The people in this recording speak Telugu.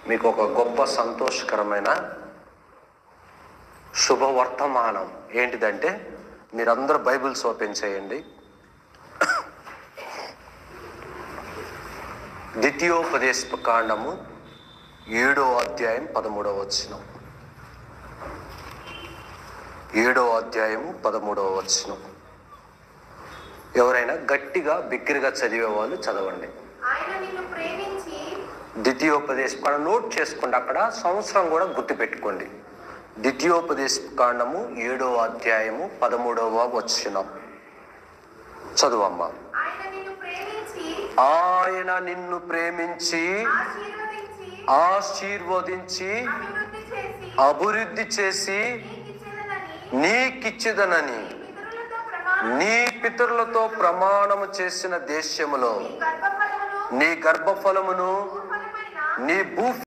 మీకు ఒక గొప్ప సంతోషకరమైన శుభవర్తమానం ఏంటిదంటే, మీరందరూ బైబిల్స్ ఓపెన్ చేయండి. ద్వితీయోపదేశ కాండము 7వ అధ్యాయం 13వ వచనం. 7వ అధ్యాయము 13వ వచనం. ఎవరైనా గట్టిగా బిగ్గరగా చదివే వాళ్ళు చదవండి. ద్వితీయోపదేశ కాండం నోట్ చేసుకోండి, అక్కడ సంవత్సరం కూడా గుర్తుపెట్టుకోండి. ద్వితీయోపదేశ కాండము 7వ అధ్యాయము 13వ వచనం. చదువమ్మా. ఆయన నిన్ను ప్రేమించి ఆశీర్వదించి అభివృద్ధి చేసి నీకిచ్చిదనని నీ పితరులతో ప్రమాణము చేసిన దేశములో నీ గర్భఫలమును నీ భూ